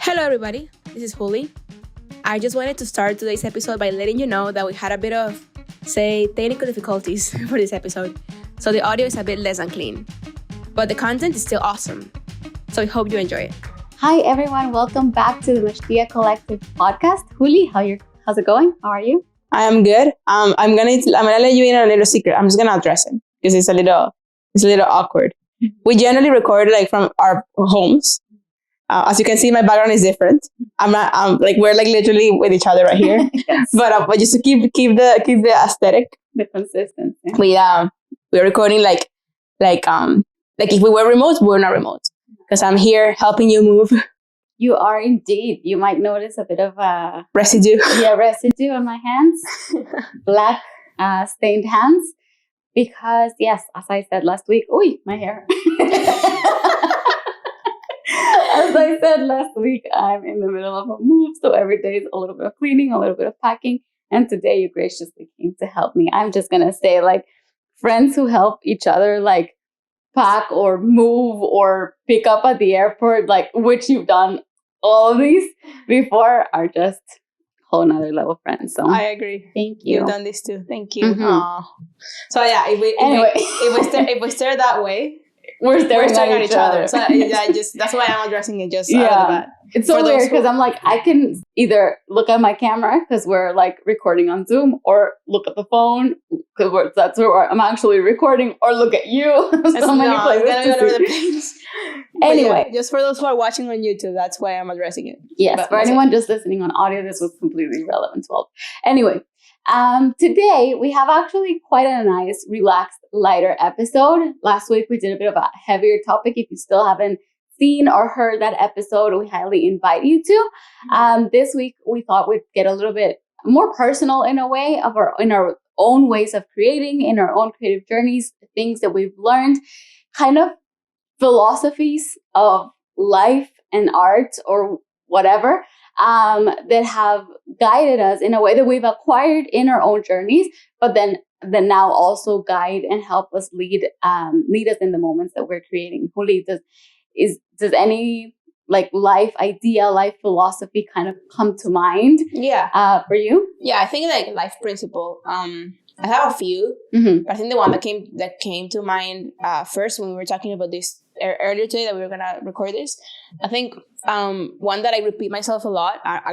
Hello, everybody. This is Juli. I just wanted to start today's episode by letting you know that we had a bit of, technical difficulties for this episode. So the audio is a bit less than clean. But the content is still awesome. So I hope you enjoy it. Hi, everyone. Welcome back to the Mashtia Collective podcast. Juli, how's it going? How are you? I am good. I'm gonna let you in on a little secret. I'm just gonna address it because it's a little awkward. We generally record from our homes. As you can see, my background is different. We're literally with each other right here. Yes. But just to keep the aesthetic, The consistency. We're recording like if we were remote, we're not remote because I'm here helping you move. You are indeed. You might notice a bit of Residue. residue on my hands, black stained hands, because yes, as I said last week, my hair. As I said last week, I'm in the middle of a move, so every day is a little bit of cleaning, a little bit of packing, and today you graciously came to help me. I'm just gonna say, friends who help each other, pack or move or pick up at the airport, which you've done all of these before, are just whole nother level friends. So I agree. Thank you. You've done this too. Thank you. Mm-hmm. So yeah, if we stare that way, we're staring at each other. So that's why I'm addressing it just out of the bat. It's so weird because I'm I can either look at my camera because we're recording on Zoom, or look at the phone because that's where I'm actually recording, or look at you. So many places. Anyway, just for those who are watching on YouTube, that's why I'm addressing it. Yes, but for anyone just listening on audio, this was completely irrelevant. Well, anyway, today we have actually quite a nice, relaxed, lighter episode. Last week we did a bit of a heavier topic. If you still haven't seen or heard that episode, we highly invite you to. This week we thought we'd get a little bit more personal in a way in our own ways of creating, in our own creative journeys, things that we've learned, kind of philosophies of life and art or whatever that have guided us in a way that we've acquired in our own journeys, but then now also guide and help us lead us in the moments that we're creating. Juli, does any life idea, life philosophy kind of come to mind? Yeah. For you? Yeah, I think life principle. I have a few, but I think the one that came to mind first when we were talking about this earlier today that we were gonna record this, I think one that I repeat myself a lot. I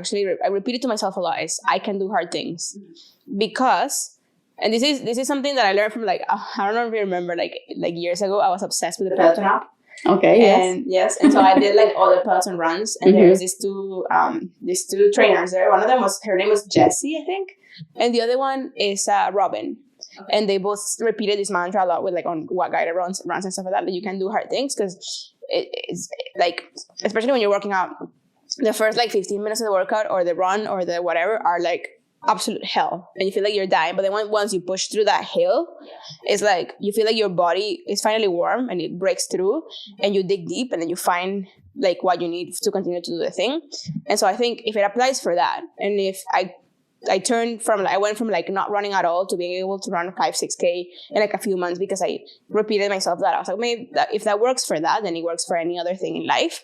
repeat it to myself a lot is I can do hard things, because, and this is something that I learned from I don't know if you remember years ago I was obsessed with the Peloton app. Okay. Yes. And so I did all the Peloton runs, and there's these two trainers there. One of them her name was Jessie, I think, and the other one is Robin. Okay. And they both repeated this mantra a lot with on what guided runs and stuff like that you can do hard things, because it's especially when you're working out, the first 15 minutes of the workout or the run or the whatever are absolute hell, and you feel you're dying. But then once you push through that hill, it's you feel your body is finally warm and it breaks through, and you dig deep, and then you find what you need to continue to do the thing. And so I think if it applies for that, and if I turned from I went from not running at all to being able to run 5-6K in a few months, because I repeated myself that. I was maybe if that works for that, then it works for any other thing in life.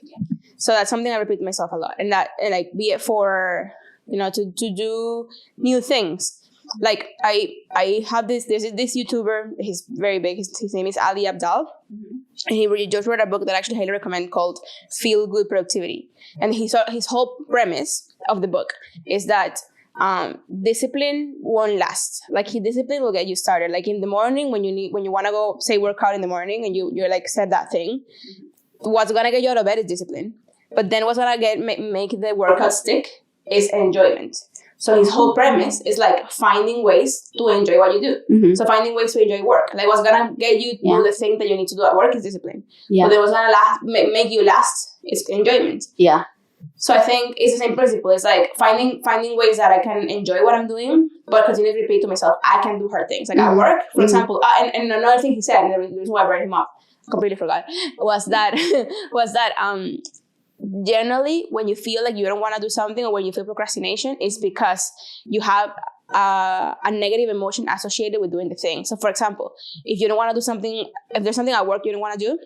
So that's something I repeat to myself a lot, and be it for to do new things. I have there's this YouTuber, he's very big, his name is Ali Abdal, and he just wrote a book that I actually highly recommend called Feel Good Productivity. And his whole premise of the book is that discipline won't last. Discipline will get you started. In the morning when you want to go work out in the morning, and you're said that thing, what's gonna get you out of bed is discipline. But then what's gonna make the workout stick is enjoyment. So his whole premise is finding ways to enjoy what you do. Mm-hmm. So finding ways to enjoy work. What's gonna get you to do the thing that you need to do at work is discipline. Yeah. But then what's gonna make you last is enjoyment. Yeah. So I think it's the same principle. It's finding ways that I can enjoy what I'm doing, but continue to repeat to myself, I can do hard things. At work, for example, and another thing he said, and the reason why I brought him up, completely forgot, was that generally when you feel you don't want to do something, or when you feel procrastination, it's because you have a negative emotion associated with doing the thing. So for example, if you don't want to do something, if there's something at work you don't want to do,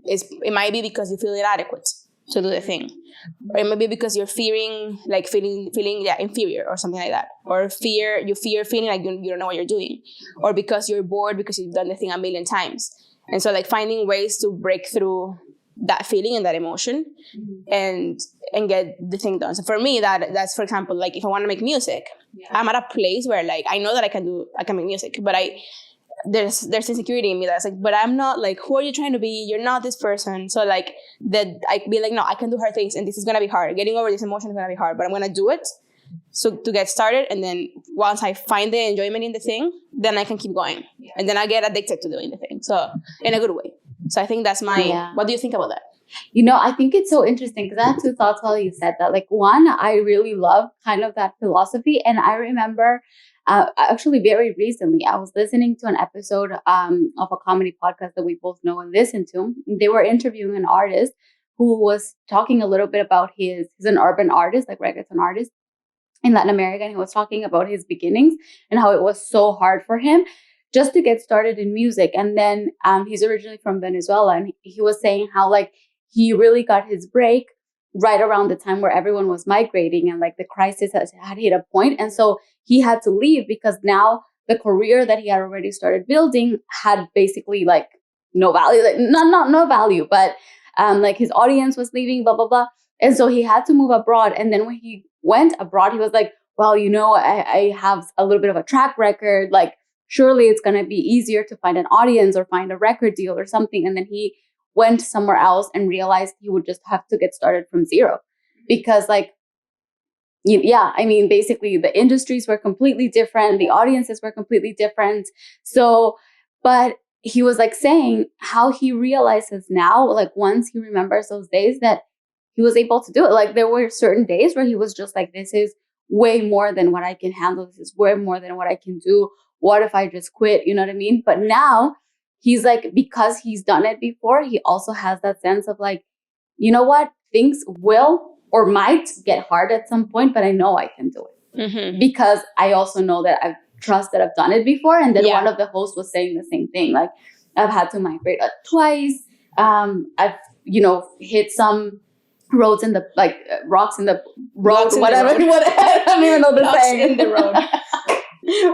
it might be because you feel inadequate. to do the thing. Or maybe because you're fearing inferior or something like that, or you fear feeling like you don't know what you're doing, or because you're bored because you've done the thing a million times. And so like finding ways to break through that feeling and that emotion, and get the thing done. So for me, that's for example, like if I want to make music, I'm at a place where like I know that I can make music, but there's insecurity in me that's like, but I'm not, like, who are you trying to be? You're not this person. So like that I be like, no, I can do hard things, and this is gonna be hard. Getting over this emotion is gonna be hard, but I'm gonna do it. So to get started, and then once I find the enjoyment in the thing, then I can keep going, and then I get addicted to doing the thing. So in a good way. So I think that's my. What do you think about that? I think it's so interesting because I had two thoughts while you said that. Like, one, I really love kind of that philosophy, and I remember. Actually, very recently, I was listening to an episode of a comedy podcast that we both know and listen to. They were interviewing an artist who was talking a little bit about he's an urban artist, like reggaeton artist in Latin America. And he was talking about his beginnings and how it was so hard for him just to get started in music. And then he's originally from Venezuela. And he was saying how like he really got his break right around the time where everyone was migrating and like the crisis had hit a point. And so he had to leave because now the career that he had already started building had basically like no value, like not no value, but like his audience was leaving, blah, blah, blah. And so he had to move abroad. And then when he went abroad, he was like, well, I have a little bit of a track record. Like, surely it's going to be easier to find an audience or find a record deal or something. And then he went somewhere else and realized he would just have to get started from zero because like, I mean, basically the industries were completely different. The audiences were completely different. So, but he was like saying how he realizes now, like once he remembers those days that he was able to do it. Like there were certain days where he was just like, this is way more than what I can handle. This is way more than what I can do. What if I just quit? You know what I mean? But now he's like, because he's done it before, he also has that sense of like, you know what? Things will or might get hard at some point, but I know I can do it because I also know that I trust that I've done it before. And then one of the hosts was saying the same thing. Like I've had to migrate twice. I've, hit some roads in the, like rocks in the road, whatever. I don't even know the saying. In the road.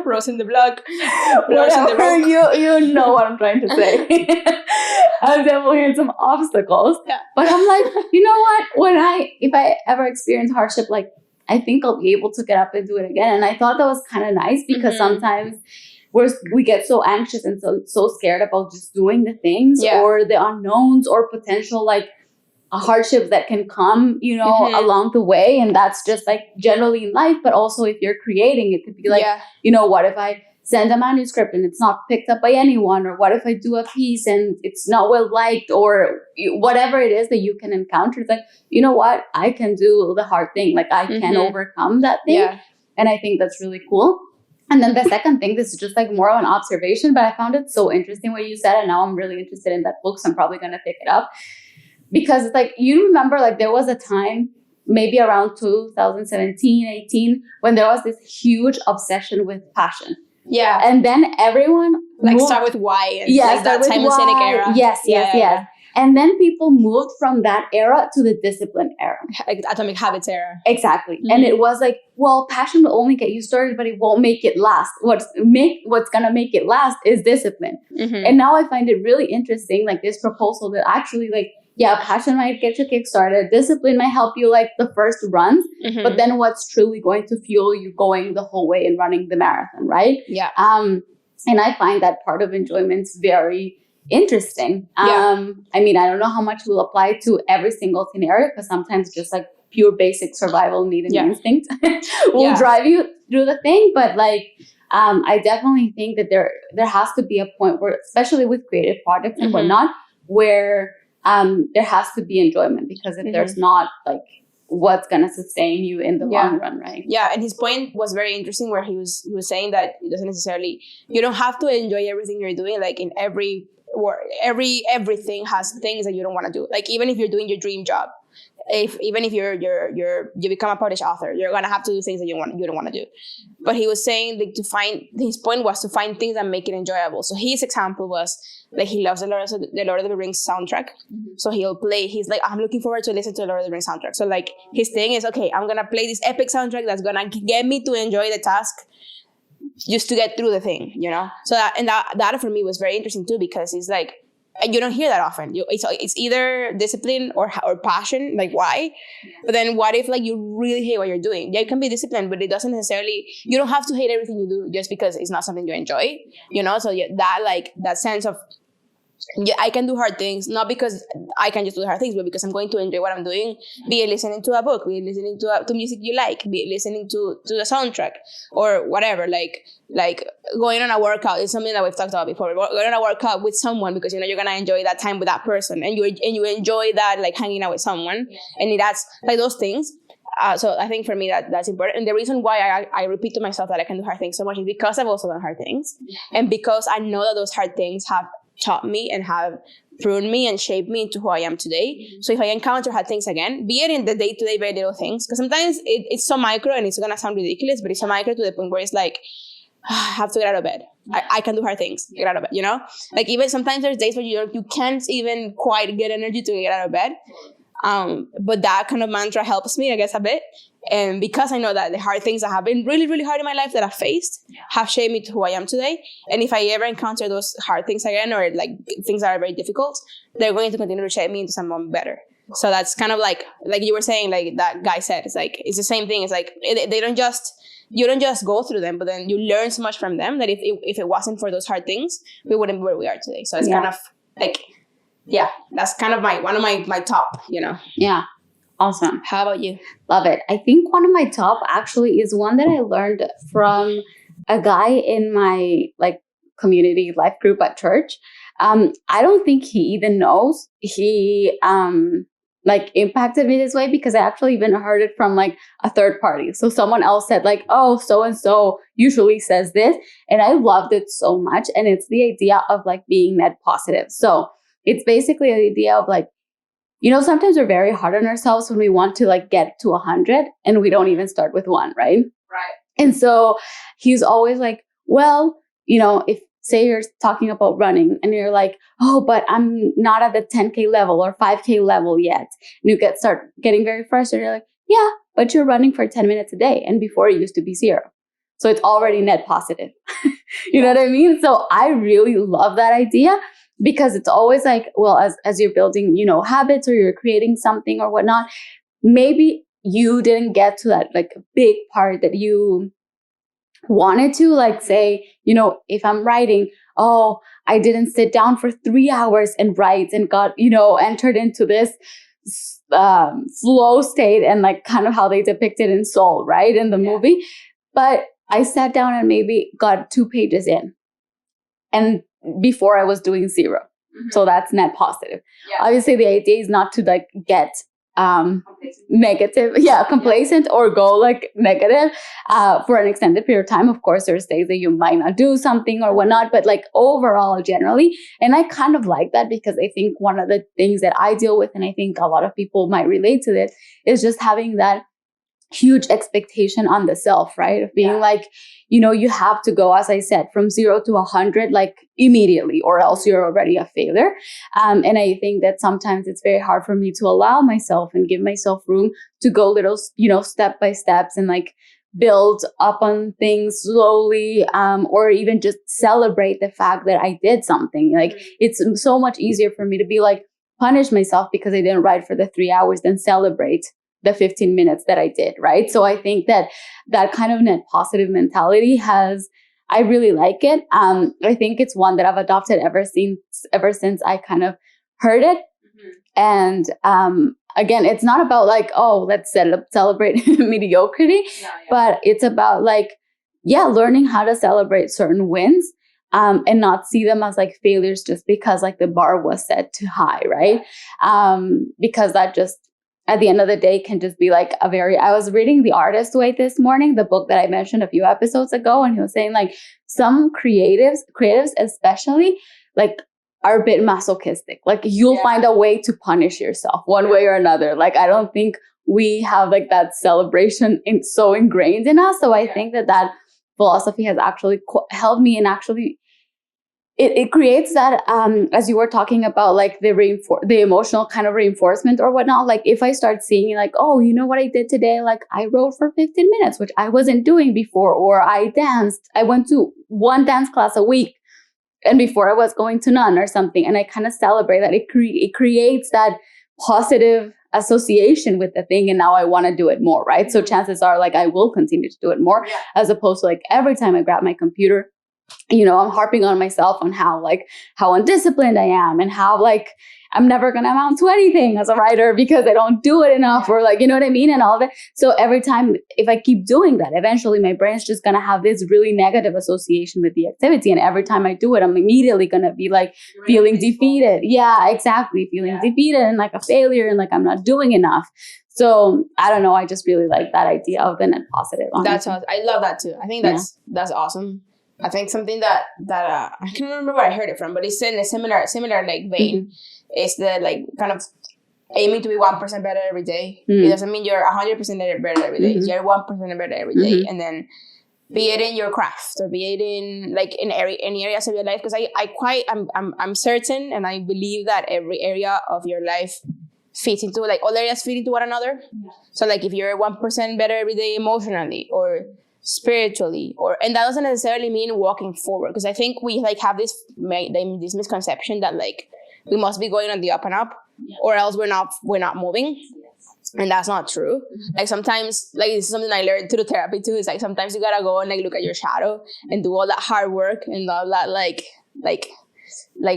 Rose in the block. Whatever, you know what I'm trying to say. I've definitely had some obstacles. Yeah. But I'm like, you know what? If I ever experience hardship, like I think I'll be able to get up and do it again. And I thought that was kind of nice because sometimes we get so anxious and so scared about just doing the things or the unknowns or potential like hardships that can come, along the way. And that's just like generally in life, but also if you're creating, it could be like, what if I send a manuscript and it's not picked up by anyone? Or what if I do a piece and it's not well liked, or whatever it is that you can encounter? It's like, you know what? I can do the hard thing. Like I can overcome that thing. Yeah. And I think that's really cool. And then the second thing, this is just like more of an observation, but I found it so interesting what you said. And now I'm really interested in that book. So I'm probably going to pick it up. Because it's like, you remember, like there was a time, maybe around 2017, 18, when there was this huge obsession with passion. Yeah. And then everyone start with why. Like that Simon Sinek era. Yes. And then people moved from that era to the discipline era. Atomic Habits era. Exactly. Mm-hmm. And it was like, well, passion will only get you started, but it won't make it last. What's going to make it last is discipline. Mm-hmm. And now I find it really interesting, like this proposal that actually like, passion might get you kickstarted. Discipline might help you like the first runs, but then what's truly going to fuel you going the whole way and running the marathon, right? Yeah. And I find that part of enjoyment's very interesting. I mean, I don't know how much will apply to every single scenario because sometimes just like pure basic survival need and instinct will drive you through the thing. But like, I definitely think that there has to be a point where, especially with creative projects and whatnot, where there has to be enjoyment, because if there's not, like, what's going to sustain you in the long run, right? Yeah, and his point was very interesting where he was saying that it doesn't necessarily, you don't have to enjoy everything you're doing, like in everything has things that you don't want to do. Like even if you're doing your dream job even if you become a published author, you're gonna have to do things that you don't want to do. But he was saying like his point was to find things that make it enjoyable. So his example was like he loves the Lord of the Rings soundtrack. So he's like, I'm looking forward to listen to the Lord of the Rings soundtrack. So like his thing is, okay, I'm gonna play this epic soundtrack that's gonna get me to enjoy the task just to get through the thing, you know? So that for me was very interesting too, because it's like, you don't hear that often. It's either discipline or passion, like why? But then what if like you really hate what you're doing? Yeah, you can be disciplined, but it doesn't necessarily, you don't have to hate everything you do just because it's not something you enjoy, you know? So that sense of, yeah, I can do hard things, not because I can just do hard things, but because I'm going to enjoy what I'm doing, be it listening to a book, be it listening to music you like, be it listening to the soundtrack or whatever, like going on a workout is something that we've talked about before. Going on a workout with someone because, you know, you're going to enjoy that time with that person and you enjoy that, like hanging out with someone. And that's like those things. So I think for me that's important. And the reason why I repeat to myself that I can do hard things so much is because I've also done hard things. And because I know that those hard things have taught me and have pruned me and shaped me into who I am today. So if I encounter hard things again, be it in the day-to-day very little things, because sometimes it's so micro and it's gonna sound ridiculous, but it's so micro to the point where it's like, I have to get out of bed. I can do hard things. Get out of bed, you know? Like even sometimes there's days where you can't even quite get energy to get out of bed. But that kind of mantra helps me, I guess, a bit. And because I know that the hard things that have been really, really hard in my life that I've faced have shaped me to who I am today. And if I ever encounter those hard things again, or like things that are very difficult, they're going to continue to shape me into someone better. So that's kind of like you were saying, like that guy said, it's like, it's the same thing. It's like, you don't just go through them, but then you learn so much from them that if it wasn't for those hard things, we wouldn't be where we are today. So it's kind of like, yeah, that's kind of one of my top, you know. Yeah. Awesome. How about you? Love it. I think one of my top actually is one that I learned from a guy in my like community life group at church. I don't think he even knows he like impacted me this way, because I actually even heard it from like a third party. So someone else said like, oh, so-and-so usually says this. And I loved it so much. And it's the idea of like being net positive. So it's basically the idea of like, you know, sometimes we're very hard on ourselves when we want to like get to 100 and we don't even start with 1, right? Right. And so he's always like, well, you know, if say you're talking about running and you're like, oh, but I'm not at the 10K level or 5K level yet. And you start getting very frustrated. You're like, yeah, but you're running for 10 minutes a day. And before it used to be 0. So it's already net positive. You know what I mean? So I really love that idea. Because it's always like, well, as you're building, you know, habits or you're creating something or whatnot, maybe you didn't get to that like big part that you wanted to, like say, you know, if I'm writing, oh, I didn't sit down for 3 hours and write and got, you know, entered into this slow state and like kind of how they depicted in Soul, right? In the movie. But I sat down and maybe got 2 pages in. And before I was doing 0. Mm-hmm. So that's net positive. Yeah. Obviously, the idea is not to like get negative, complacent or go like negative for an extended period of time. Of course, there's days that you might not do something or whatnot, but like overall, generally. And I kind of like that because I think one of the things that I deal with, and I think a lot of people might relate to this, is just having that huge expectation on the self, right? Of being like, you know, you have to go, as I said, from 0 to 100, like immediately, or else you're already a failure. And I think that sometimes it's very hard for me to allow myself and give myself room to go little, you know, step by steps and like build up on things slowly, or even just celebrate the fact that I did something. Like it's so much easier for me to be like, punish myself because I didn't write for the 3 hours than celebrate the 15 minutes that I did, right? So I think that kind of net positive mentality I really like it. I think it's one that I've adopted ever since I kind of heard it. Mm-hmm. And again, it's not about like, oh, let's celebrate mediocrity, but it's about like, learning how to celebrate certain wins. And not see them as like failures just because like the bar was set too high, right? Because that just, at the end of the day, can just be like I was reading The Artist Way this morning, the book that I mentioned a few episodes ago, and he was saying like some creatives especially, like are a bit masochistic. Like you'll find a way to punish yourself one way or another. Like I don't think we have like that celebration so ingrained in us. So I think that philosophy has actually helped me, and actually it creates that, as you were talking about, like the emotional kind of reinforcement or whatnot. Like if I start seeing like, oh, you know what I did today? Like I wrote for 15 minutes, which I wasn't doing before, or I danced. I went to one dance class a week, and before I was going to none or something. And I kind of celebrate that. It creates that positive association with the thing, and now I want to do it more, right? So chances are like I will continue to do it more, as opposed to like every time I grab my computer, you know, I'm harping on myself on how undisciplined I am, and how like I'm never going to amount to anything as a writer because I don't do it enough, or like, you know what I mean? And all of it. So every time, if I keep doing that, eventually my brain's just going to have this really negative association with the activity. And every time I do it, I'm immediately going to be like feeling defeated. Yeah, exactly. Feeling defeated and like a failure, and like I'm not doing enough. So I don't know. I just really like that idea of the net positive. That's awesome. I love that too. I think that's awesome. I think something that I can't remember where I heard it from, but it's in a similar like vein. It's the like kind of aiming to be 1% better every day. It doesn't mean you're 100% better every day. You're 1% better every day, and then be it in your craft or be it in like in any areas of your life. Because I'm certain, and I believe that every area of your life fits into, like, all areas fit into one another. So like if you're 1% better every day emotionally or spiritually, and that doesn't necessarily mean walking forward, because I think we like have this misconception that like we must be going on the up and up, or else we're not moving. And that's not true. Like sometimes, like this is something I learned through therapy too, is like sometimes you gotta go and like look at your shadow and do all that hard work and all that like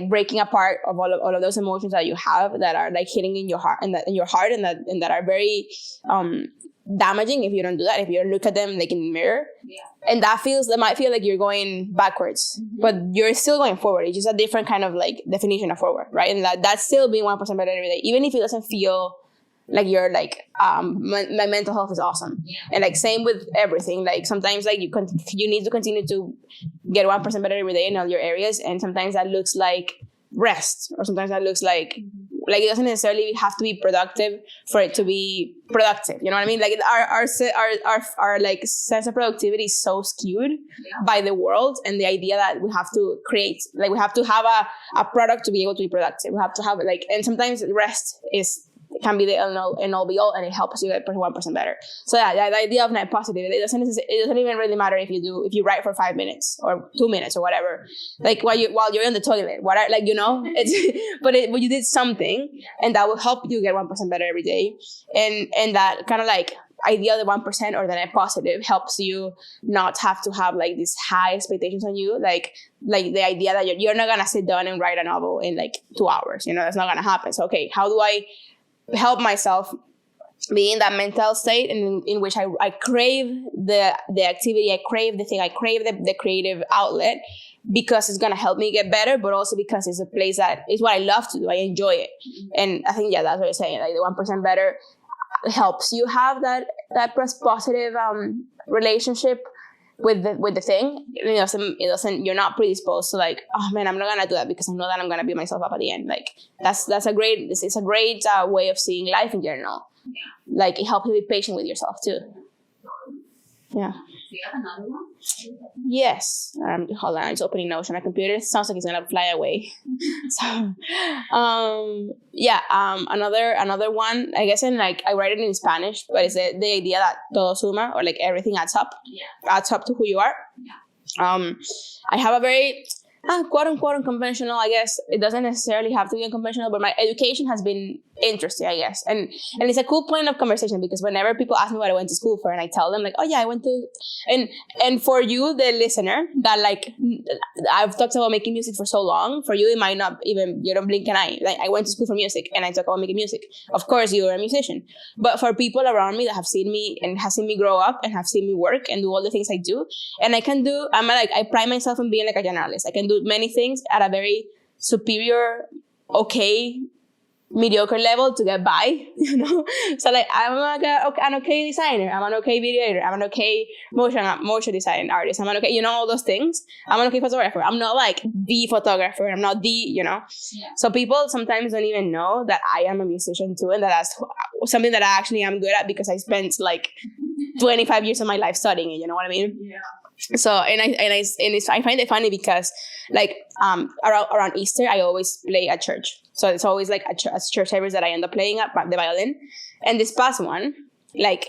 breaking apart of all of those emotions that you have that are like hitting in your heart and that are very damaging if you don't do that, if you don't look at them like in the mirror. And that might feel like you're going backwards, but you're still going forward. It's just a different kind of like definition of forward, right? And that's still being 1% better every day, even if it doesn't feel like you're like my mental health is awesome. And like same with everything, like sometimes like you need to continue to get 1% better every day in all your areas, and sometimes that looks like rest, or sometimes that looks like it doesn't necessarily have to be productive for it to be productive. You know what I mean? Like our like sense of productivity is so skewed by the world and the idea that we have to create, like we have to have a product to be able to be productive. We have to have like, and sometimes rest can be the end all be all, and it helps you get 1% better. So yeah, the idea of net positive, it doesn't even really matter if you write for 5 minutes or 2 minutes or whatever, like while you're in the toilet, like, you know, it's but you did something, and that will help you get 1% better every day. And that kind of like idea of the 1% or the net positive helps you not have to have like these high expectations on you, like the idea that you're not gonna sit down and write a novel in like 2 hours. You know, that's not gonna happen. So okay, how do I help myself be in that mental state in which I crave the activity, I crave the thing, I crave the creative outlet, because it's gonna help me get better, but also because it's a place that is what I love to do. I enjoy it. And I think that's what you're saying. Like the 1% better helps you have that positive relationship with the thing. It doesn't. You're not predisposed to like, oh man, I'm not gonna do that because I know that I'm gonna beat myself up at the end. Like it's a great way of seeing life in general. Like it helps you be patient with yourself too. Yeah. Do you have another one? Yes. Hold on, I'm just opening Notion. My computer, it sounds like it's gonna fly away. So, another one. I guess like I write it in Spanish, but it's the idea that todo suma, or like everything adds up. Adds up to who you are. I have a very quote unquote unconventional, I guess. It doesn't necessarily have to be unconventional, but my education has been interesting, I guess. And it's a cool point of conversation, because whenever people ask me what I went to school for, and I tell them like, oh yeah, I went to, and for you, the listener, that like, I've talked about making music for so long, for you, it might not even, you don't blink an eye. Like I went to school for music and I talk about making music. Of course, you're a musician. But for people around me that have seen me and have seen me grow up and have seen me work and do all the things I do, and I pride myself in being like a generalist. I can do many things at a very superior, okay mediocre level to get by, you know? So like I'm like an okay designer, I'm an okay video editor, I'm an okay motion design artist, I'm an okay, you know, all those things. I'm an okay photographer. I'm not like the photographer, I'm not the, you know? Yeah. So people sometimes don't even know that I am a musician too, and that's something that I actually am good at because I spent like 25 years of my life studying it, you know what I mean? Yeah. So I find it funny because like around Easter I always play at church, so it's always like a church service that I end up playing at the violin. And this past one, like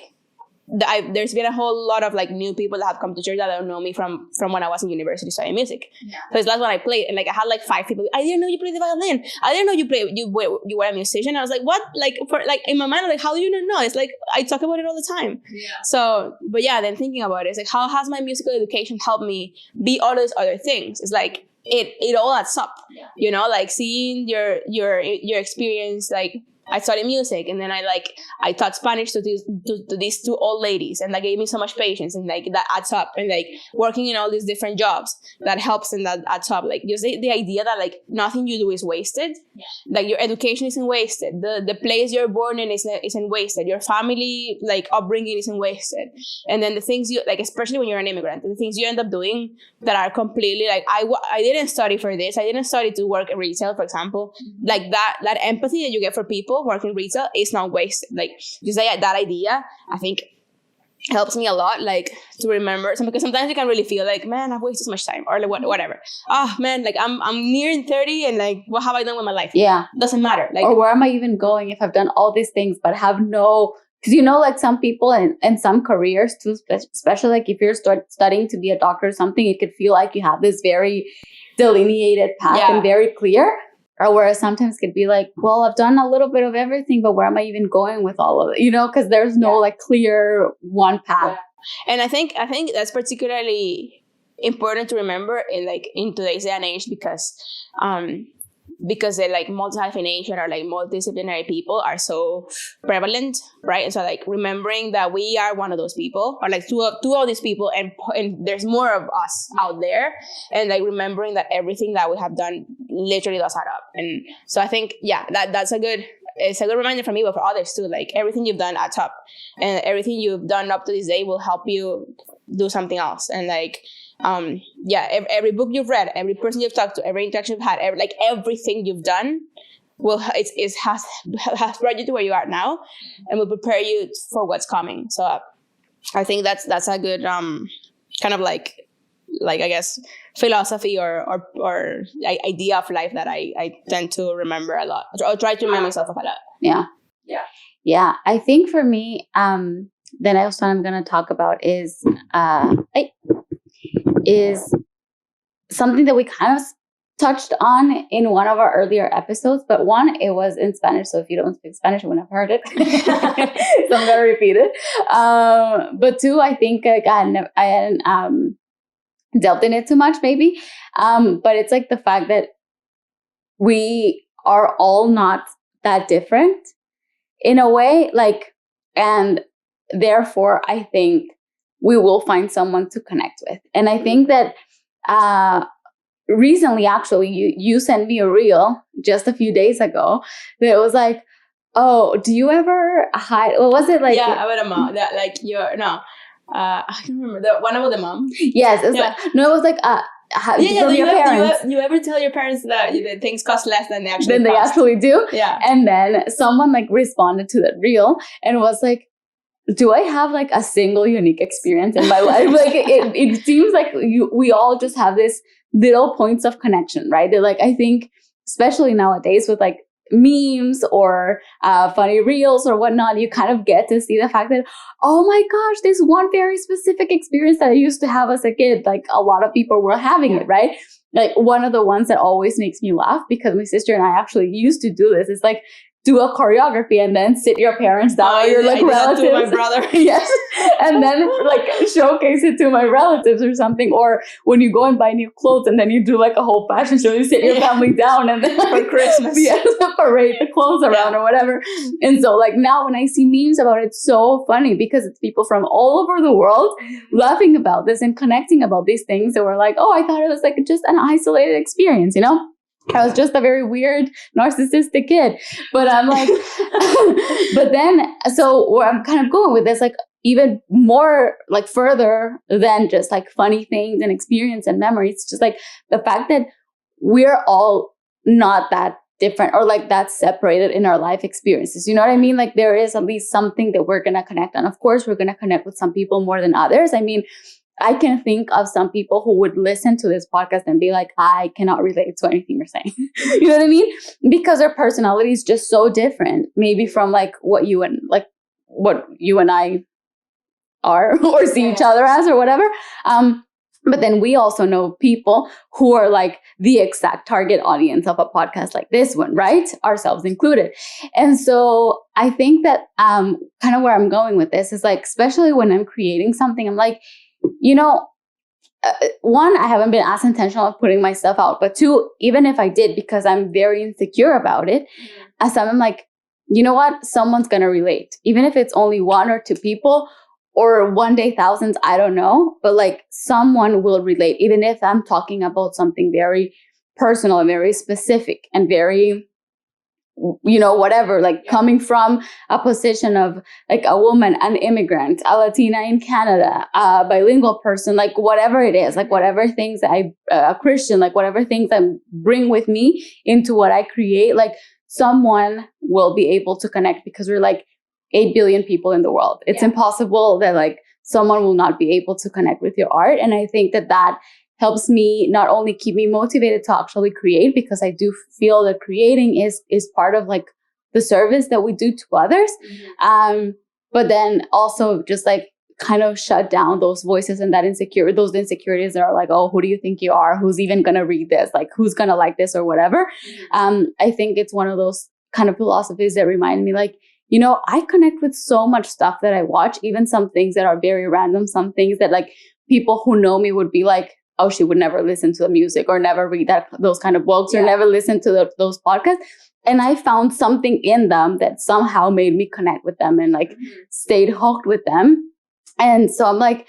there's been a whole lot of like new people that have come to church that don't know me from when I was in university studying music. Yeah. So it's last one I played, and like I had like 5 people. I didn't know you played the violin. I didn't know you were a musician. I was like, what? Like for like in my mind, I'm like, how do you not know? It's like I talk about it all the time. Yeah. So, but yeah, then thinking about it, it's like how has my musical education helped me be all those other things? It's like it all adds up. Yeah. You know, like seeing your experience, like. I studied music, and then I taught Spanish to these 2 old ladies, and that gave me so much patience, and like that adds up. And like working in all these different jobs, that helps, and that adds up. Like just the idea that like nothing you do is wasted. Yeah. Like your education isn't wasted. The place you're born in isn't wasted. Your family like upbringing isn't wasted. And then the things you like, especially when you're an immigrant, the things you end up doing that are completely like I didn't study for this. I didn't study to work in retail, for example. Like that empathy that you get for people working retail is not wasted. Like just that idea, I think helps me a lot, like to remember because sometimes you can really feel like, man, I've wasted so much time, or like whatever. Man, like I'm nearing 30, and like what have I done with my life? Yeah, doesn't matter. Like, or where am I even going if I've done all these things but have no, because you know, like some people and some careers too, especially like if you're studying to be a doctor or something, it could feel like you have this very delineated path and very clear. Or whereas sometimes it could be like, well, I've done a little bit of everything, but where am I even going with all of it? You know, because there's no like clear one path. Yeah. And I think that's particularly important to remember in today's day and age because they like multi-hyphenation or like multidisciplinary people are so prevalent, right? And so like remembering that we are one of those people, or like two of these people, and there's more of us out there, and like remembering that everything that we have done literally does add up. And so I think it's a good reminder for me, but for others too. Like everything you've done adds up, and everything you've done up to this day will help you do something else. And like every book you've read, every person you've talked to, every interaction you've had, everything you've done has brought you to where you are now, and will prepare you for what's coming. So I think that's a good kind of like I guess philosophy or idea of life that I tend to remember a lot, or try to remind myself of a lot. Yeah. I think for me, the next one I'm going to talk about is something that we kind of touched on in one of our earlier episodes, but one, it was in Spanish, so if you don't speak Spanish, you wouldn't have heard it. So I'm going to repeat it. But 2, I think I hadn't delved in it too much, maybe. But it's like the fact that we are all not that different in a way, like, and therefore I think we will find someone to connect with. And I think that recently, actually, you sent me a reel just a few days ago that was like, oh, do you ever hide? What was it like? Yeah, about a mom. That like I can remember the one about the mom. Yes, it was like your parents. You ever tell your parents that things cost less than they actually they actually do? Yeah. And then someone like responded to that reel and was like, do I have like a single unique experience in my life? Like it seems like we all just have this little points of connection, right? They're like, I think especially nowadays with like memes or funny reels or whatnot, you kind of get to see the fact that, oh my gosh, this one very specific experience that I used to have as a kid, like a lot of people were having it, right? Like one of the ones that always makes me laugh, because my sister and I actually used to do this, is like do a choreography and then sit your parents down or your like relatives. To my brother. Yes. And then like showcase it to my relatives or something. Or when you go and buy new clothes and then you do like a whole fashion show, you sit your family down and then for Christmas. Yes, parade the clothes around or whatever. And so like now when I see memes about it, it's so funny because it's people from all over the world laughing about this and connecting about these things. So we're like, oh, I thought it was like just an isolated experience, you know? I was just a very weird, narcissistic kid. But I'm like, but then, so where I'm kind of going with this, like, even more like further than just like funny things and experience and memories, just like the fact that we're all not that different or like that separated in our life experiences. You know what I mean? Like there is at least something that we're going to connect on. Of course, we're going to connect with some people more than others. I mean, I can think of some people who would listen to this podcast and be like, I cannot relate to anything you're saying. You know what I mean? Because their personality is just so different, maybe from like what you and I are or see each other as or whatever. But then we also know people who are like the exact target audience of a podcast like this one, right? Ourselves included. And so I think that kind of where I'm going with this is like, especially when I'm creating something, I'm like, you know, one, I haven't been as intentional of putting my stuff out, but two, even if I did, because I'm very insecure about it, as I'm like, you know what, someone's going to relate, even if it's only one or two people or one day thousands, I don't know, but like someone will relate, even if I'm talking about something very personal and very specific and very, you know, whatever, like coming from a position of like a woman, an immigrant, a Latina in Canada, a bilingual person, like whatever it is, like whatever things a Christian, like whatever things I bring with me into what I create, like someone will be able to connect because we're like 8 billion people in the world. It's impossible that like someone will not be able to connect with your art. And I think that helps me not only keep me motivated to actually create, because I do feel that creating is part of like the service that we do to others. But then also just like kind of shut down those voices and those insecurities that are like, oh, who do you think you are? Who's even going to read this? Like, who's going to like this or whatever? I think it's one of those kind of philosophies that remind me like, you know, I connect with so much stuff that I watch, even some things that are very random, some things that like people who know me would be like, oh, she would never listen to the music or never read those kind of books or never listen to those podcasts. And I found something in them that somehow made me connect with them and like stayed hooked with them. And so I'm like,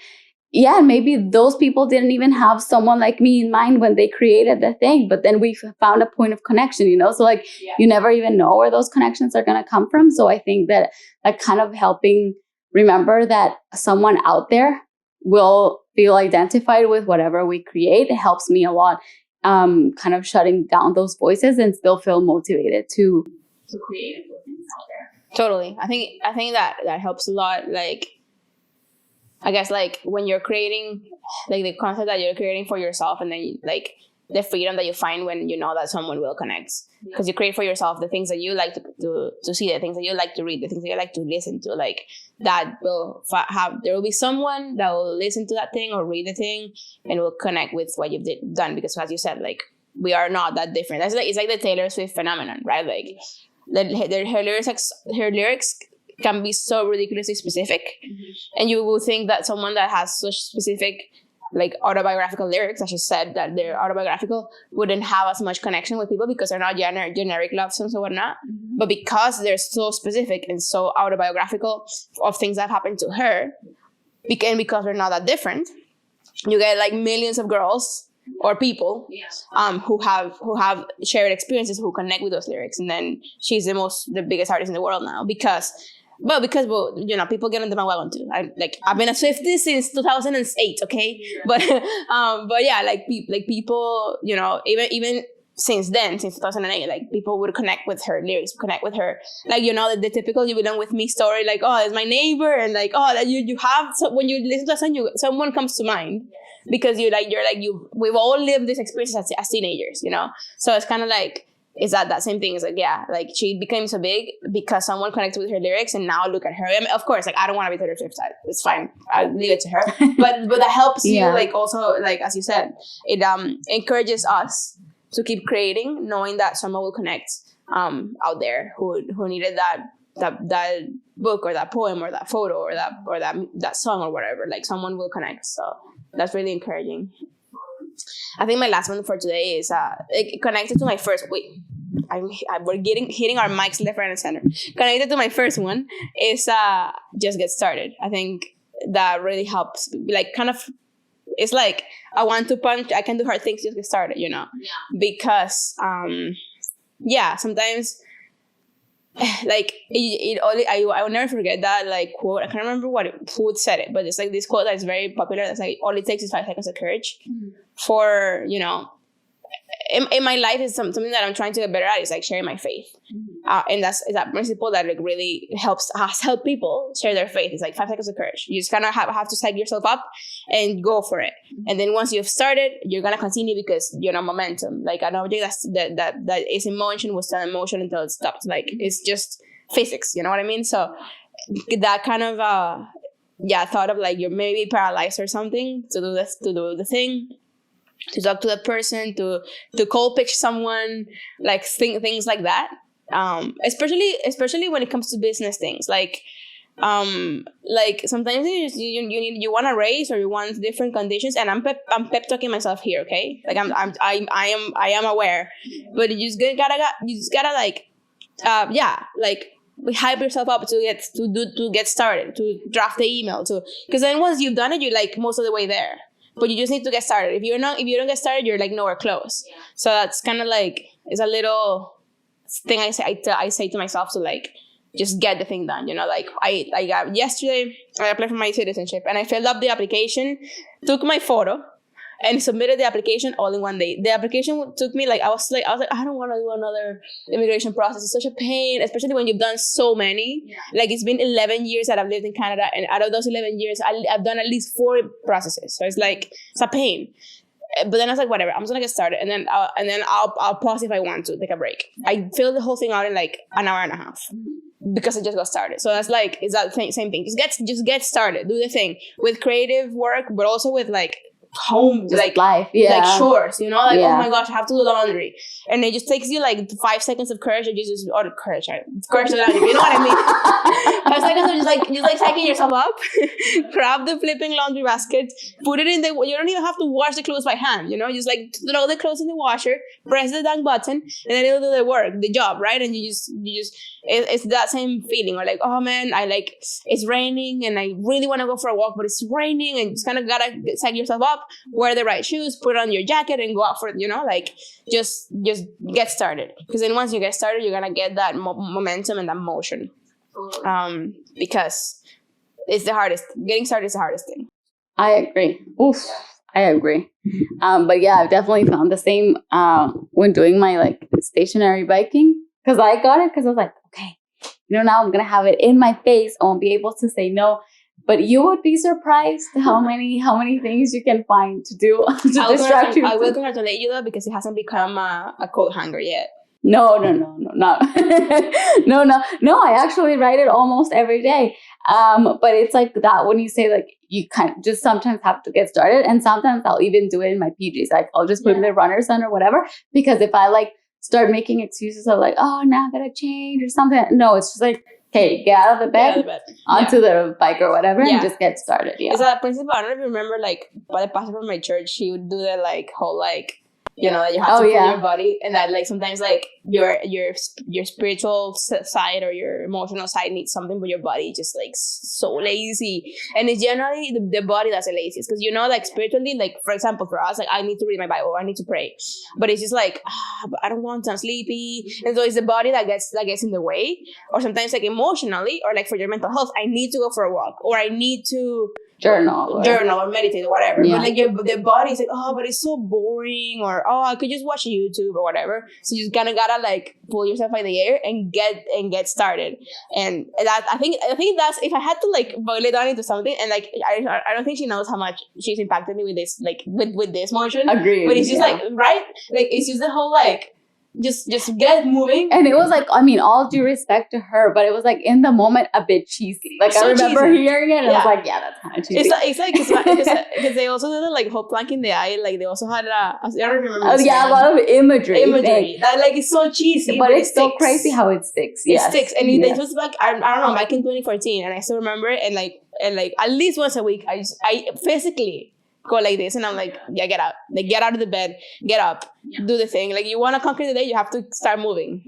yeah, maybe those people didn't even have someone like me in mind when they created the thing, but then we found a point of connection, you know? So like you never even know where those connections are going to come from. So I think that like kind of helping remember that someone out there will feel identified with whatever we create. It helps me a lot, kind of shutting down those voices and still feel motivated to create things out there. Totally. I think that helps a lot. Like, I guess like when you're creating like the content that you're creating for yourself, and then like the freedom that you find when you know that someone will connect, because you create for yourself the things that you like to see, the things that you like to read, the things that you like to listen to, like that will there will be someone that will listen to that thing or read the thing and will connect with what you've done, because as you said, like we are not that different. That's like, it's like the Taylor Swift phenomenon, right? Like her lyrics can be so ridiculously specific, and you will think that someone that has such specific like autobiographical lyrics, as you said, that they're autobiographical, wouldn't have as much connection with people because they're not generic love songs or whatnot. But because they're so specific and so autobiographical of things that happened to her, and because they're not that different, you get like millions of girls or people who have shared experiences, who connect with those lyrics, and then she's the biggest artist in the world now because you know, people get into my wagon too. I've been a Swiftie since 2008, okay? But yeah, like people, you know, even since then, since 2008, like people would connect with her lyrics, connect with her, like, you know, the typical "you belong with me" story, like, oh, it's my neighbor, and like, oh, that you have, so when you listen to a song, someone comes to mind because we've all lived this experience as teenagers, you know. So it's kind of like, is that same thing? It's like, yeah, like she became so big because someone connected with her lyrics, and now look at her. I mean, of course, like I don't want to be Taylor Swift. It's fine. I'll leave it to her. But that helps you, like also, like as you said, it encourages us to keep creating, knowing that someone will connect out there who needed that book or that poem or that photo or that song or whatever. Like someone will connect. So that's really encouraging. I think my last one for today is connected to my first. We're hitting our mics left, right, and center. Connected to my first one is just get started. I think that really helps, like kind of it's like I want to punch, I can do hard things, just get started, because sometimes like I will never forget that like quote. I can't remember who said it, but it's like this quote that's very popular. That's like, all it takes is 5 seconds of courage for, in my life is something that I'm trying to get better at, is like sharing my faith. And is that principle that like really help people share their faith. It's like 5 seconds of courage. You just kind of have to psych yourself up and go for it. And then once you've started, you're gonna continue because momentum. Like I don't think that is in motion will stay in motion until it stops. Like it's just physics. You know what I mean? So that kind of thought of like you're maybe paralyzed or something to do the thing. To talk to that person, to cold pitch someone, like things like that. Especially when it comes to business things, like sometimes you want a raise or you want different conditions, and I'm pep talking myself here, okay? Like I am aware, but you just gotta like hype yourself up to get started, to draft the email, because then once you've done it, you're like most of the way there. But you just need to get started. If you don't get started, you're like nowhere close. Yeah. So that's kind of like, it's a little thing I say to myself to like just get the thing done. Like I got yesterday, I applied for my citizenship and I filled up the application, took my photo, and submitted the application all in one day. The application took me like I was like I don't want to do another immigration process. It's such a pain, especially when you've done so many. Yeah. Like it's been 11 years that I've lived in Canada, and out of those 11 years, I've done at least 4 processes. So it's like it's a pain. But then I was like, whatever, I'm just gonna get started, and then I'll pause if I want to take a break. I filled the whole thing out in like an hour and a half. Because I just got started. So that's like, it's that same thing. Just get started. Do the thing with creative work, but also with like home, just like life, like chores, oh my gosh, I have to do laundry, and it just takes you like 5 seconds of courage, courage to laundry, you know what I mean? 5 seconds of just like psyching yourself up, grab the flipping laundry basket, put it in the, you don't even have to wash the clothes by hand, just like throw the clothes in the washer, press the dang button, and then it'll do the job, right? And you just it's that same feeling, or like, oh man, it's raining and I really want to go for a walk, but it's raining, and you just kind of gotta psych yourself up, wear the right shoes, put on your jacket, and go out for it. Like just get started, because then once you get started, you're gonna get that momentum and that motion. Because it's the hardest. Getting started is the hardest thing. I agree. I agree. But yeah, I've definitely found the same when doing my like stationary biking, because I got it because I was like, okay, now I'm gonna have it in my face. I won't be able to say no. But you would be surprised how many things you can find to do to distract you. I will congratulate you though, because it hasn't become a coat hanger yet. No, not. No. I actually ride it almost every day. But it's like that when you say like you kind of just sometimes have to get started, and sometimes I'll even do it in my PJs. Like I'll just put in the runners on or whatever, because if I like start making excuses of like, oh, now I gotta change or something. No, it's just like, okay, get out of the bed, onto the bike or whatever, and just get started. Yeah. It's a principle. I don't know if you remember, like, by the pastor from my church, she would do the like whole like, that you have to put your body, and that like sometimes like your spiritual side or your emotional side needs something, but your body just like so lazy, and it's generally the body that's the laziest, because like spiritually, like for example for us, like I need to read my Bible, I need to pray, but it's just like but I don't want to, I'm sleepy, and so it's the body that gets in the way. Or sometimes like emotionally, or like for your mental health, I need to go for a walk, or I need to journal or meditate or whatever. But like the body is like, oh, but it's so boring, or oh, I could just watch YouTube or whatever. So you just kind of gotta like pull yourself out of the air and get started. And that I think that's, if I had to like boil it down into something, and like I don't think she knows how much she's impacted me with this, like with this motion. Agreed. But it's just like, right, like it's just the whole like just get moving. And it was like, I mean, all due respect to her, but it was like in the moment a bit cheesy. Like so I remember hearing it, and I was like, yeah, that's kind of cheesy. Because they also did like whole plank in the eye. Like they also had I don't remember. A lot of imagery that like is so cheesy, but it's so crazy how it sticks. It sticks, and it was like I don't know, back in 2014, and I still remember it, and like at least once a week, I physically go like this, and I'm like, get out, like get out of the bed, get up, do the thing. Like you want to conquer the day, you have to start moving,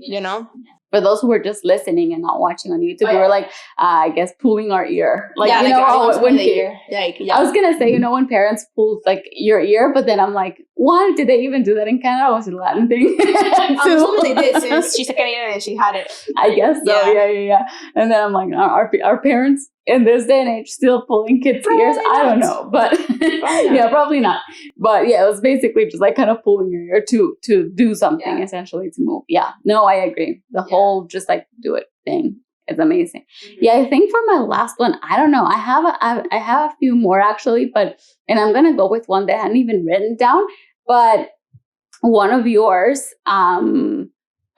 for those who are just listening and not watching on YouTube, we were like, I guess pulling our ear. Like, yeah, you know, when ear. Like, yeah. I was going to say, you know, when parents pull like your ear, but then I'm like, what? Did they even do that in Canada? Or was it a Latin thing? They did, since she's a Canadian and she had it. I guess so. Yeah. And then I'm like, our parents in this day and age still pulling kids' ears? I don't know, but yeah, probably not. But yeah, it was basically just like kind of pulling your ear to do something, essentially, to move. Yeah, no, I agree. The whole just like do it thing is amazing. Mm-hmm. Yeah, I think for my last one, I don't know. I have a few more actually, and I'm gonna go with one that I hadn't even written down, but one of yours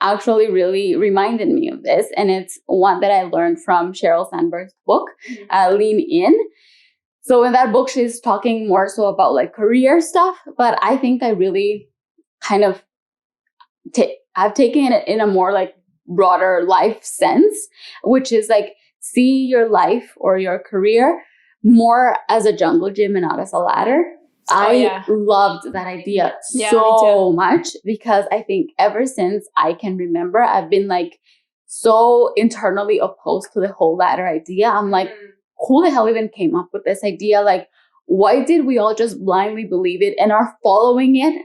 actually really reminded me of this, and it's one that I learned from Sheryl Sandberg's book, Lean In. So in that book, she's talking more so about like career stuff, but I think I really kind of I've taken it in a more like broader life sense, which is like see your life or your career more as a jungle gym and not as a ladder. I loved that idea so much, because I think ever since I can remember, I've been like so internally opposed to the whole ladder idea. I'm like, who the hell even came up with this idea? Like, why did we all just blindly believe it and are following it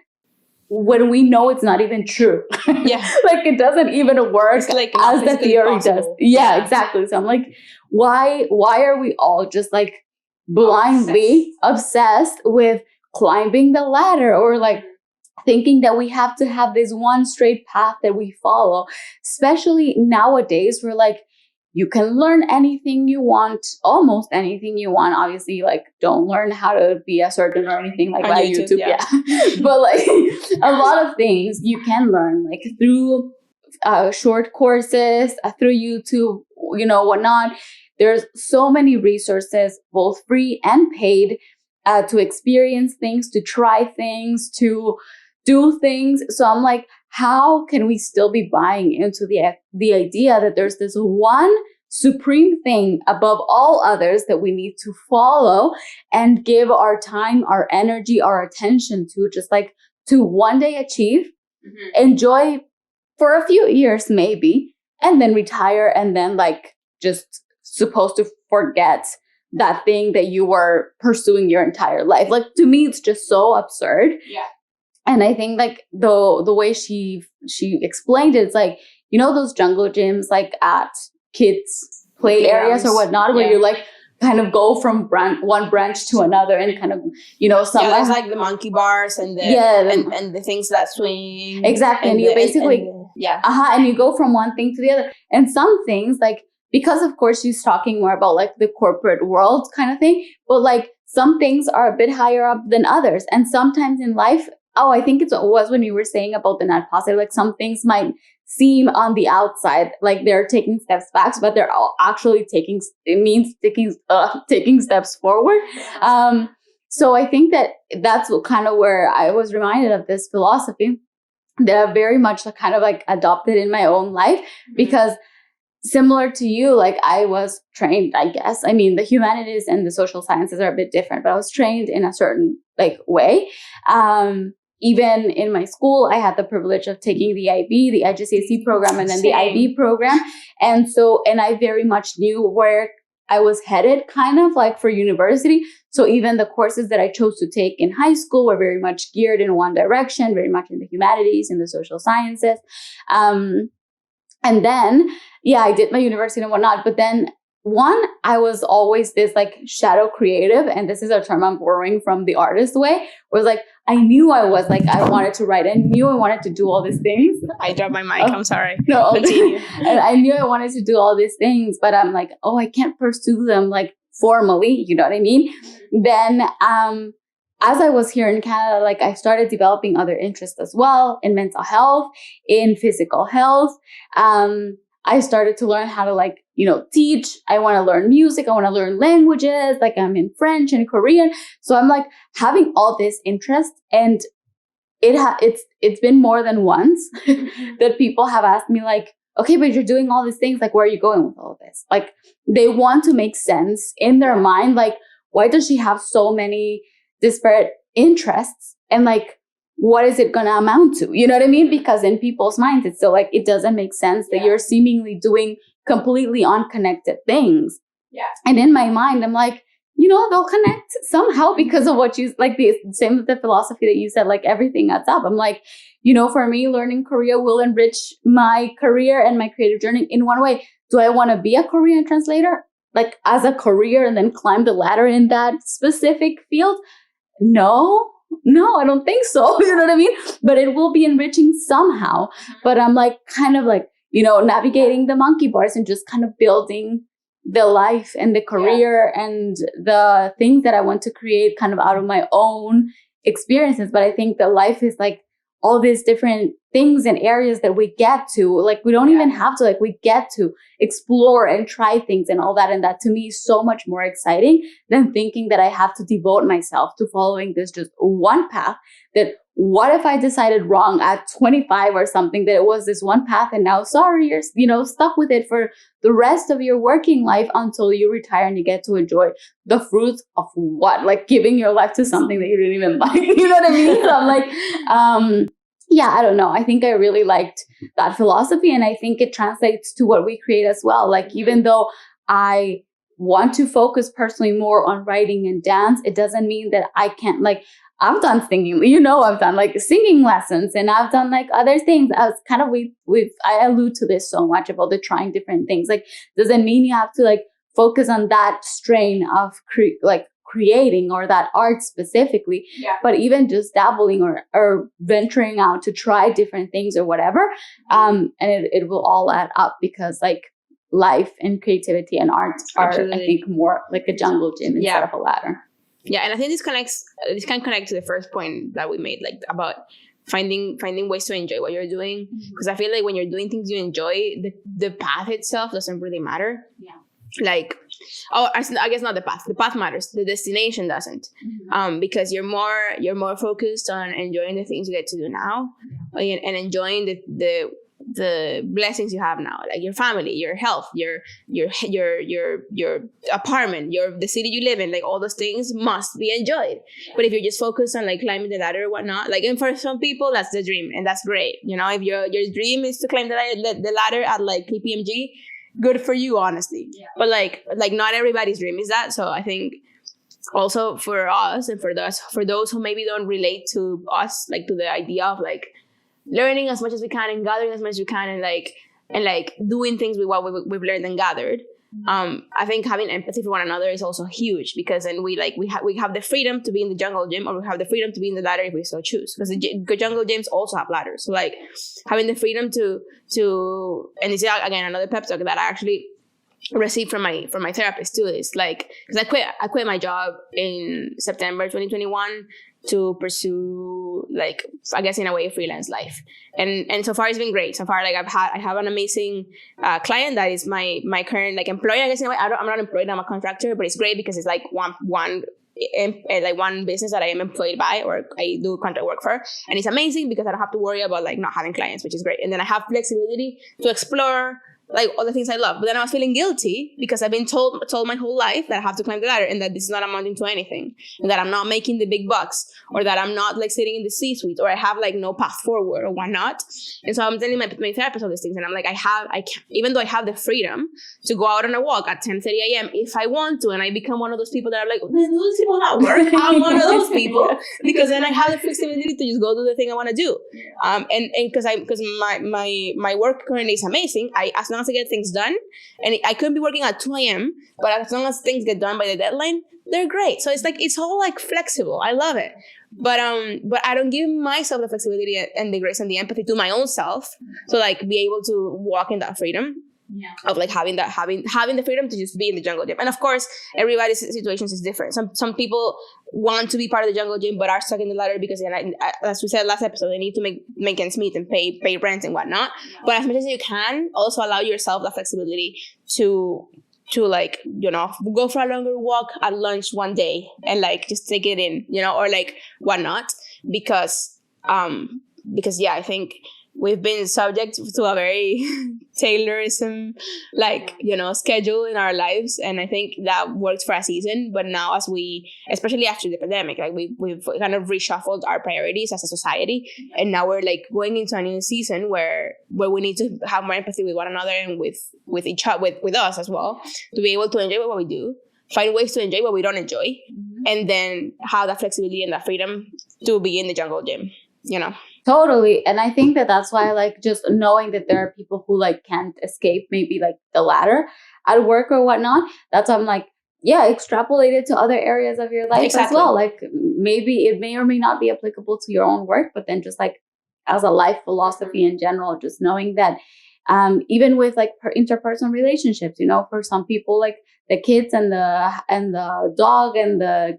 when we know it's not even true? Yeah. Like, it doesn't even work like as the theory does. Yeah, exactly. So I'm like, why are we all just like blindly obsessed with climbing the ladder, or like thinking that we have to have this one straight path that we follow? Especially nowadays, where like you can learn anything you want, almost anything you want. Obviously, like, don't learn how to be a surgeon or anything like that. YouTube. Yeah. But like a lot of things you can learn like through short courses, through YouTube, you know, whatnot. There's so many resources, both free and paid, to experience things, to try things, to do things. So I'm like, how can we still be buying into the idea that there's this one supreme thing above all others that we need to follow and give our time, our energy, our attention to, just like to one day achieve, enjoy for a few years maybe, and then retire, and then like just supposed to forget that thing that you were pursuing your entire life. Like, to me, it's just so absurd. Yeah. And I think like the way she explained it, it's like, you know, those jungle gyms like at kids play areas or whatnot, where you like kind of go from one branch to another, and kind of, you know, some there's like the monkey bars and the and the things that swing. Exactly. And you basically and you go from one thing to the other. And some things, like, because of course she's talking more about like the corporate world kind of thing, but like some things are a bit higher up than others. And sometimes in life, I think it was when you were saying about the net positive, like some things might seem on the outside like they're taking steps back, but they're all actually taking steps forward. So I think that's what kind of where I was reminded of this philosophy that I've very much kind of like adopted in my own life, because similar to you, like I was trained, I guess. I mean, the humanities and the social sciences are a bit different, but I was trained in a certain like way. Even in my school, I had the privilege of taking the IB, the IGCSE program, and then the IB program. And I very much knew where I was headed, kind of like for university. So even the courses that I chose to take in high school were very much geared in one direction, very much in the humanities and the social sciences. And then, I did my university and whatnot. But then I was always this like shadow creative. And this is a term I'm borrowing from the artist way. Was like, I knew I wanted to write. I knew I wanted to do all these things. I dropped my mic. I'm sorry. No, continue. And I knew I wanted to do all these things, but I'm like, I can't pursue them like formally. You know what I mean? Then, as I was here in Canada, like I started developing other interests as well in mental health, in physical health. I started to learn how to like, teach. I want to learn music. I want to learn languages. Like I'm in French and Korean. So I'm like having all this interest, and it's been more than once that people have asked me like, okay, but you're doing all these things. Like, where are you going with all of this? Like they want to make sense in their mind. Like, why does she have so many disparate interests? And like, what is it going to amount to? You know what I mean? Because in people's minds, it's still like, it doesn't make sense that you're seemingly doing completely unconnected things. Yeah. And in my mind, I'm like, they'll connect somehow because of what you, like the same with the philosophy that you said, like everything adds up. I'm like, for me, learning Korea will enrich my career and my creative journey in one way. Do I want to be a Korean translator, like as a career, and then climb the ladder in that specific field? No, I don't think so. You know what I mean? But it will be enriching somehow. But I'm like, kind of like, navigating the monkey bars and just kind of building the life and the career and the things that I want to create kind of out of my own experiences. But I think that life is like all these different things and areas that we get to, like, we don't even have to, like, we get to explore and try things and all that. And that to me is so much more exciting than thinking that I have to devote myself to following this just one path. That what if I decided wrong at 25 or something, that it was this one path and now, sorry, you're, stuck with it for the rest of your working life until you retire and you get to enjoy the fruits of what? Like giving your life to something that you didn't even like. You know what I mean? So I'm like, I don't know. I think I really liked that philosophy, and I think it translates to what we create as well. Like, even though I want to focus personally more on writing and dance, it doesn't mean that I can't, like, I've done singing, I've done like singing lessons, and I've done like other things. I was kind of, I allude to this so much about the trying different things. Like, doesn't mean you have to like focus on that strain of creating or that art specifically, but even just dabbling or venturing out to try different things or whatever. And it will all add up, because like life and creativity and art are, I think, more like a jungle gym instead of a ladder. Yeah, and I think this can connect to the first point that we made, like about finding ways to enjoy what you're doing. Because I feel like when you're doing things you enjoy, the path itself doesn't really matter. Yeah. Like, I guess not the path. The path matters. The destination doesn't. Because you're more focused on enjoying the things you get to do now, and enjoying the blessings you have now, like your family, your health, your apartment, the city you live in. Like, all those things must be enjoyed. But if you're just focused on like climbing the ladder or whatnot, like, and for some people that's the dream, and that's great. If your dream is to climb the ladder at like KPMG, good for you, honestly. Yeah. But like not everybody's dream is that. So I think also for us and for those who maybe don't relate to us, like to the idea of like learning as much as we can and gathering as much as we can, and like doing things with what we've learned and gathered. I think having empathy for one another is also huge, because then we have the freedom to be in the jungle gym, or we have the freedom to be in the ladder if we so choose, because the jungle gyms also have ladders. So like having the freedom to and this is again another pep talk that I actually received from my therapist too, is like, because I quit my job in September 2021 to pursue, like, I guess in a way, a freelance life, and so far it's been great. So far, like I have an amazing client that is my current like employer. I guess in a way, I'm not employed, I'm a contractor, but it's great because it's like one business that I am employed by, or I do contract work for, and it's amazing because I don't have to worry about like not having clients, which is great. And then I have flexibility to explore like all the things I love. But then I was feeling guilty because I've been told my whole life that I have to climb the ladder, and that this is not amounting to anything, and that I'm not making the big bucks, or that I'm not like sitting in the C-suite, or I have like no path forward, or whatnot. And so I'm telling my therapist all these things, and I'm like, I can't, even though I have the freedom to go out on a walk at 10:30 a.m. if I want to, and I become one of those people that are like, those people not work. I'm one of those people, because then I have the flexibility to just go do the thing I want to do. And because my work currently is amazing. As long as I get things done, and I could be working at 2 a.m., but as long as things get done by the deadline, they're great. So it's like, it's all like flexible. I love it. But I don't give myself the flexibility and the grace and the empathy to my own self to like be able to walk in that freedom. Yeah. Of like having the freedom to just be in the jungle gym. And of course, everybody's situations is different. Some people want to be part of the jungle gym but are stuck in the ladder because, as we said last episode, they need to make ends meet and pay rent and whatnot. Yeah. But as much as you can, also allow yourself the flexibility to like, go for a longer walk at lunch one day and like just take it in, or like whatnot, because I think we've been subject to a very Taylorism, like, schedule in our lives. And I think that worked for a season. But now, as we, especially after the pandemic, like we've kind of reshuffled our priorities as a society. And now we're like going into a new season where we need to have more empathy with one another and with each other, with us as well, to be able to enjoy what we do, find ways to enjoy what we don't enjoy, and then have that flexibility and that freedom to be in the jungle gym, Totally. And I think that that's why, like, just knowing that there are people who like can't escape maybe like the ladder at work or whatnot, that's why I'm like, yeah, extrapolate it to other areas of your life as well. Like, maybe it may or may not be applicable to your own work, but then just like as a life philosophy in general, just knowing that even with like interpersonal relationships, for some people, like the kids and the dog and the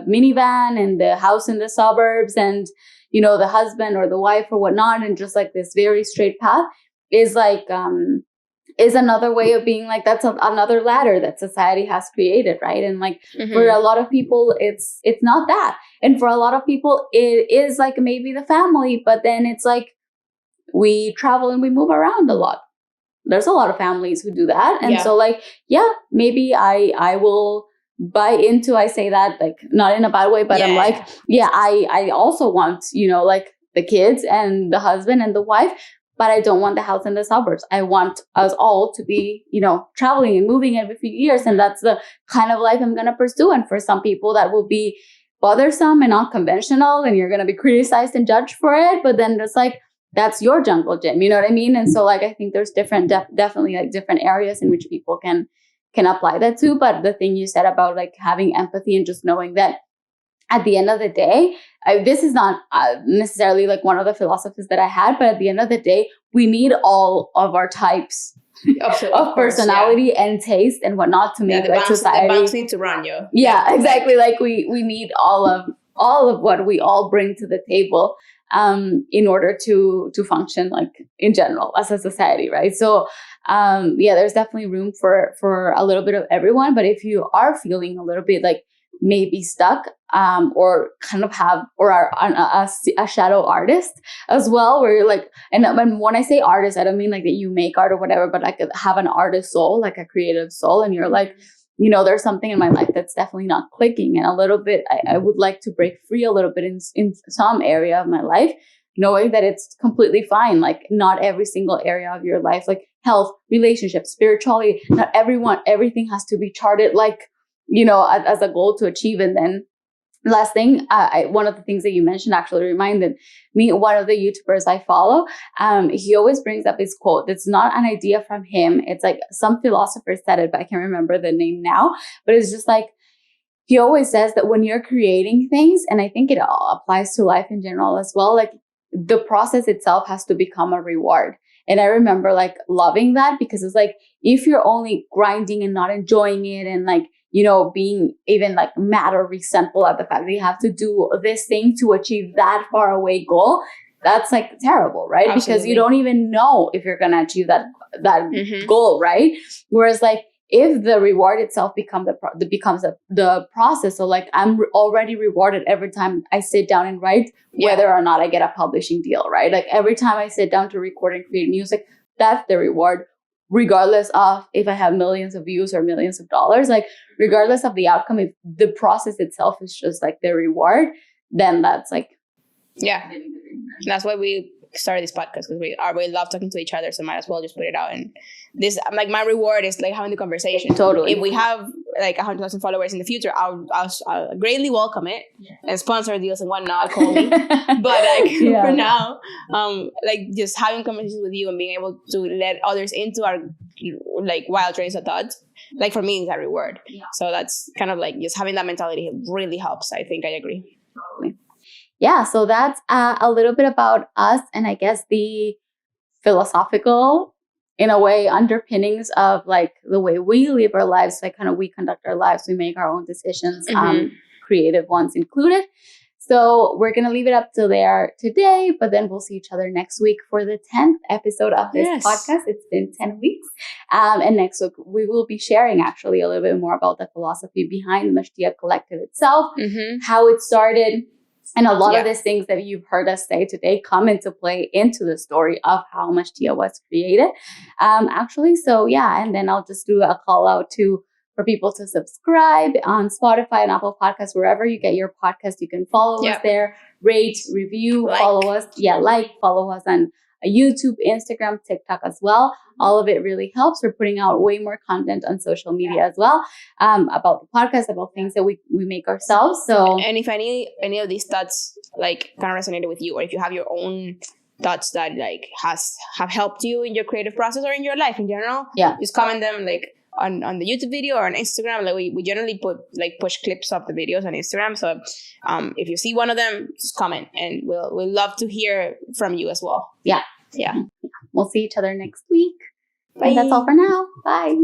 minivan and the house in the suburbs and the husband or the wife or whatnot, and just like this very straight path is like is another way of being like, that's another ladder that society has created, right? And like for a lot of people it's not that, and for a lot of people it is like maybe the family, but then it's like we travel and we move around a lot. There's a lot of families who do that, and so like, yeah, maybe I will buy into, I say that like not in a bad way, but I'm like, I also want, like the kids and the husband and the wife, but I don't want the house in the suburbs. I want us all to be, traveling and moving every few years. And that's the kind of life I'm going to pursue. And for some people that will be bothersome and unconventional, and you're going to be criticized and judged for it. But then it's like, that's your jungle gym. You know what I mean? And so like, I think there's definitely like different areas in which people can apply that to. But the thing you said about like having empathy and just knowing that at the end of the day, this is not necessarily like one of the philosophies that I had, but at the end of the day, we need all of our types of personality and taste and whatnot to make like society. The banks need to run you. Yeah, exactly. Like we need all of what we all bring to the table in order to function like in general as a society, right? So there's definitely room for a little bit of everyone. But if you are feeling a little bit like maybe stuck or kind of have or are a shadow artist as well, where you're like, and when I say artist, I don't mean like that you make art or whatever, but like have an artist soul, like a creative soul, and you're like, there's something in my life that's definitely not clicking, and a little bit I would like to break free a little bit in some area of my life, knowing that it's completely fine. Like not every single area of your life, like health, relationships, spirituality, not everything has to be charted like, as a goal to achieve. And then last thing, one of the things that you mentioned actually reminded me, one of the YouTubers I follow, he always brings up his quote. It's not an idea from him. It's like some philosopher said it, but I can't remember the name now. But it's just like, he always says that when you're creating things, and I think it all applies to life in general as well, like the process itself has to become a reward. And I remember like loving that, because it's like, if you're only grinding and not enjoying it and like, being even like mad or resentful at the fact that you have to do this thing to achieve that far away goal, that's like terrible, right? Absolutely. Because you don't even know if you're going to achieve that goal, right? Whereas like, if the reward itself becomes the process, so like I'm already rewarded every time I sit down and write, whether or not I get a publishing deal, right? Like every time I sit down to record and create music, that's the reward, regardless of if I have millions of views or millions of dollars. Like regardless of the outcome, if the process itself is just like the reward, then that's like, that's why we started this podcast, because we love talking to each other, so might as well just put it out. And this, like, my reward is like having the conversation. Totally. If we have like 100,000 followers in the future, I'll greatly welcome it and sponsor deals and whatnot. Call me. But like for now, like just having conversations with you and being able to let others into our like wild trains of thought, like for me is a reward. So that's kind of like just having that mentality really helps. I think I agree. Totally. Yeah, so that's a little bit about us, and I guess the philosophical, in a way, underpinnings of like the way we live our lives, like kind of we conduct our lives, we make our own decisions, creative ones included. So we're going to leave it up to there today, but then we'll see each other next week for the 10th episode of this podcast. It's been 10 weeks. And next week, we will be sharing actually a little bit more about the philosophy behind the Mashtia Collective itself, how it started, And a lot of these things that you've heard us say today come into play into the story of how Much Tia was created. Actually, so yeah, and then I'll just do a call out for people to subscribe on Spotify and Apple Podcasts, wherever you get your podcast. You can follow us there, rate, review, follow us. Yeah, follow us on YouTube, Instagram, TikTok as well. All of it really helps. We're putting out way more content on social media as well, about the podcast, about things that we make ourselves. So, and if any of these thoughts like kind of resonated with you, or if you have your own thoughts that like have helped you in your creative process or in your life in general, just comment them like on the YouTube video or on Instagram. Like we generally push clips of the videos on Instagram. So if you see one of them, just comment, and we'll love to hear from you as well. Yeah. We'll see each other next week. Bye. And that's all for now. Bye.